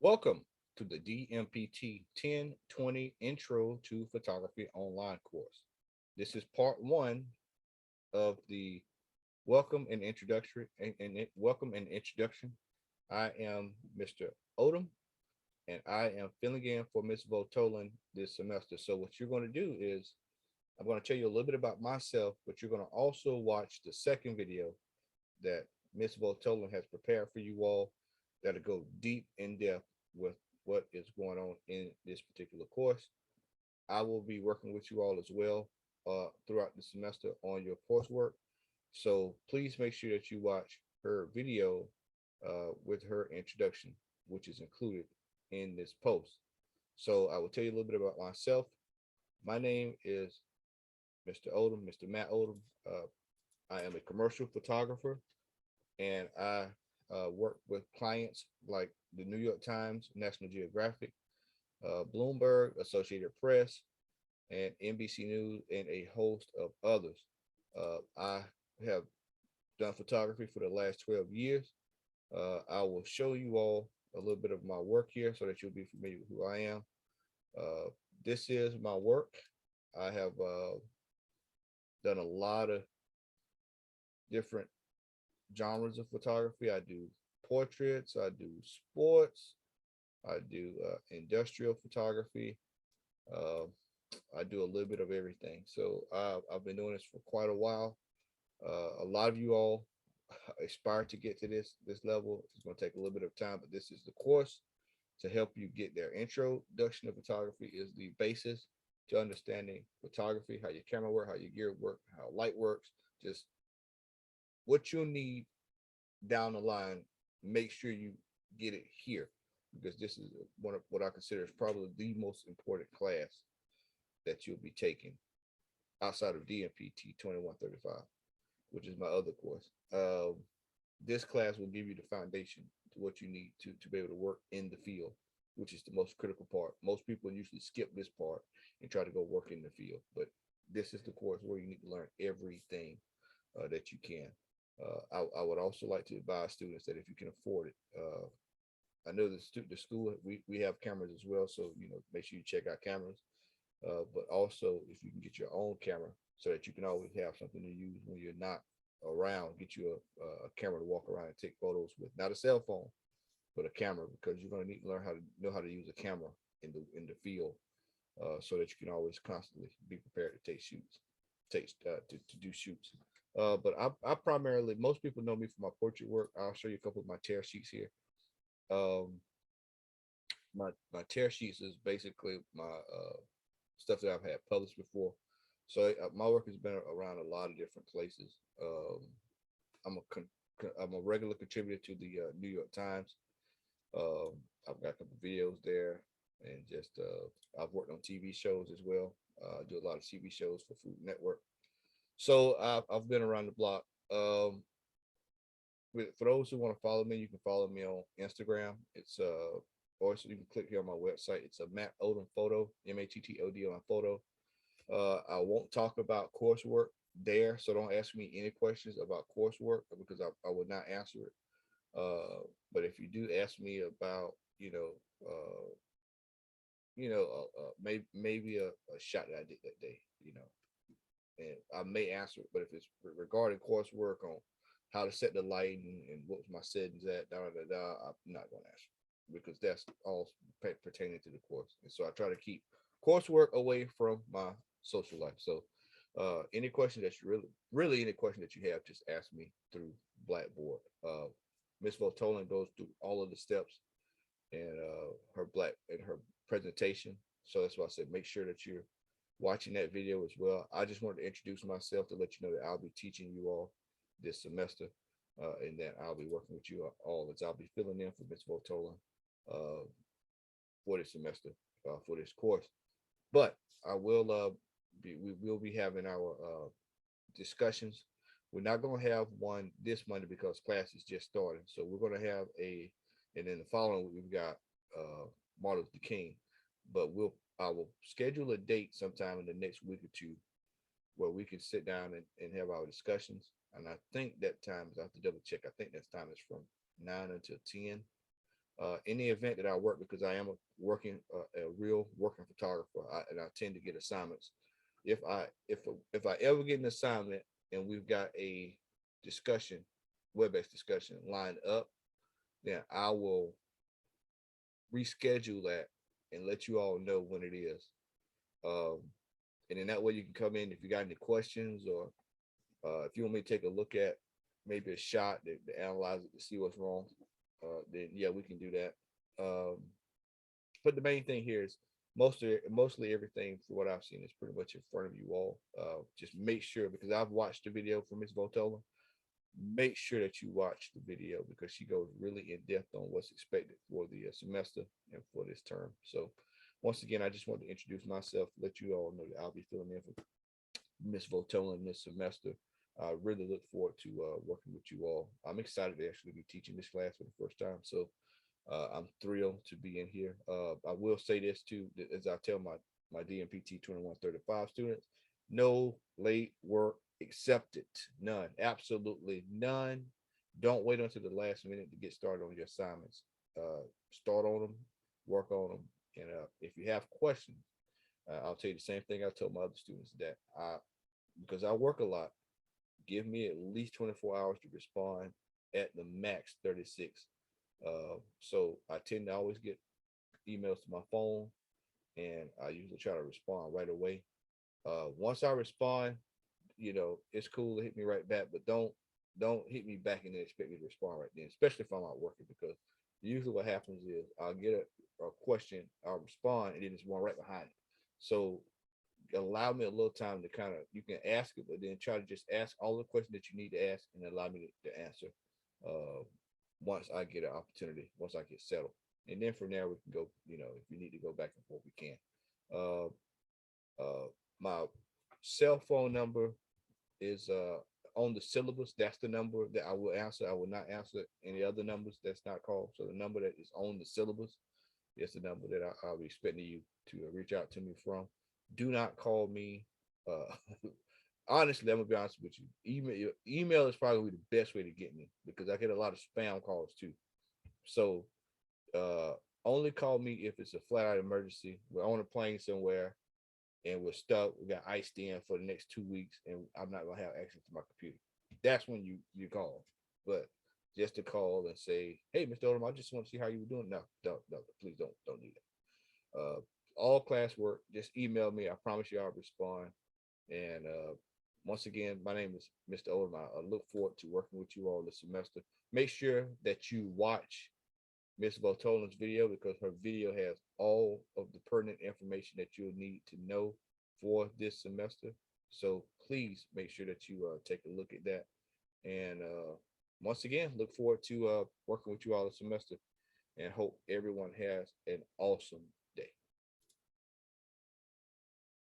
Welcome to the DMPT 1020 Intro to Photography Online course. This is part one of the welcome and introductory welcome and introduction. I am Mr. Odom and I am filling in for Ms. Votolan this semester. So what you're going to do is I'm going to tell you a little bit about myself, but you're going to also watch the second video that Ms. Votolan has prepared for you all that'll go deep in depth with what is going on in this particular course. I will be working with you all as well throughout the semester on your coursework. So please make sure that you watch her video with her introduction, which is included in this post. So I will tell you a little bit about myself. My name is Mr. Odom, Mr. Matt Odom. I am a commercial photographer and I work with clients like the New York Times, National Geographic, Bloomberg, Associated Press, and NBC News, and a host of others. I have done photography for the last 12 years. I will show you all a little bit of my work here so that you'll be familiar with who I am. This is my work. I have done a lot of different genres of photography. I do portraits, I do sports, I do industrial photography. Uh, I do a little bit of everything. So I've been doing this for quite a while. A lot of you all aspire to get to this level. It's going to take a little bit of time, but this is the course to help you get there. Introduction to photography is the basis to understanding photography, how your camera work, how your gear work, how light works, just what you'll need down the line. Make sure you get it here because this is one of what I consider is probably the most important class that you'll be taking outside of DMPT 2135, which is my other course. This class will give you the foundation to what you need to be able to work in the field, which is the most critical part. Most people usually skip this part and try to go work in the field, but this is the course where you need to learn everything that you can. I would also like to advise students that if you can afford it, I know the school we have cameras as well, so make sure you check out cameras. But also if you can get your own camera so that you can always have something to use when you're not around, get you a camera to walk around and take photos with, not a cell phone, but a camera, because you're going to need to learn how to know how to use a camera in the field, so that you can always constantly be prepared to take shoots, to do shoots. But I primarily, most people know me for my portrait work. I'll show you a couple of my tear sheets here. Um, my tear sheets is basically my stuff that I've had published before. So my work has been around a lot of different places. I'm I'm a regular contributor to the New York Times. I've got a couple of videos there, and just I've worked on TV shows as well. I do a lot of TV shows for Food Network. So I've been around the block. For those who want to follow me, you can follow me on Instagram. It's or so you can click here on my website. It's a Matt Odom photo, MATTOD on photo. I won't talk about coursework there, so don't ask me any questions about coursework because I would not answer it. But if you do ask me about, maybe a shot that I did that day, and I may answer it. But if it's regarding coursework on how to set the lighting and what was my settings at, I'm not going to answer because that's all pertaining to the course. And so I try to keep coursework away from my social life. So any question that you really any question that you have, just ask me through Blackboard. Miss Votolan goes through all of the steps and her presentation. So that's why I said make sure that you're watching that video as well. I just wanted to introduce myself to let you know that I'll be teaching you all this semester, and that I'll be working with you all as I'll be filling in for Miss Votolan for this semester, for this course. But I will we will be having our discussions. We're not going to have one this Monday because class is just starting. So we're going to have and then the following week we've got Martin Luther King. But I will schedule a date sometime in the next week or two where we can sit down and have our discussions. And I think that time is, I have to double check. I think that time is from 9 until 10. In the event that I work, because I am a real working photographer, and I tend to get assignments. If I ever get an assignment and we've got a discussion, web-based discussion lined up, then I will reschedule that and let you all know when it is. Um, and in that way, you can come in if you got any questions, or if you want me to take a look at maybe a shot to analyze it to see what's wrong. Then yeah, we can do that. Um, but the main thing here is mostly everything for what I've seen is pretty much in front of you all. Just make sure, because I've watched the video from Miss Votola. Make sure that you watch the video because she goes really in depth on what's expected for the semester and for this term. So once again, I just want to introduce myself, let you all know that I'll be filling in for Miss Votola this semester. I really look forward to working with you all. I'm excited to actually be teaching this class for the first time. So I'm thrilled to be in here. I will say this too, as I tell my DMPT 2135 students, no late work accepted. None. Absolutely none. Don't wait until the last minute to get started on your assignments. Start on them, work on them. And if you have questions, I'll tell you the same thing I told my other students, that because I work a lot, give me at least 24 hours to respond, at the max 36. So I tend to always get emails to my phone, and I usually try to respond right away. Once I respond, it's cool to hit me right back, but don't hit me back and then expect me to respond right then, especially if I'm out working, because usually what happens is I'll get a question, I'll respond, and then there's one right behind it. So allow me a little time to kind of, you can ask it, but then try to just ask all the questions that you need to ask, and allow me to answer uh, once I get an opportunity, once I get settled. And then from there we can go, if we need to go back and forth, we can. Uh, uh, my cell phone number is on the syllabus. That's the number that I will answer. I will not answer any other numbers that's not called. So the number that is on the syllabus is the number that I'll be expecting you to reach out to me from. Do not call me. Honestly, I'm gonna be honest with you. Email is probably the best way to get me, because I get a lot of spam calls too. So uh, only call me if it's a flat out emergency. We're on a plane somewhere and we're stuck. We got iced in for the next 2 weeks, and I'm not gonna have access to my computer. That's when you call. But just to call and say, "Hey, Mr. Odom, I just want to see how you were doing." No, don't, please don't do that. All class work, just email me. I promise you I'll respond. And once again, my name is Mr. Odom. I look forward to working with you all this semester. Make sure that you watch Miss Botola's video, because her video has all of the pertinent information that you'll need to know for this semester. So please make sure that you take a look at that. And once again, look forward to working with you all this semester, and hope everyone has an awesome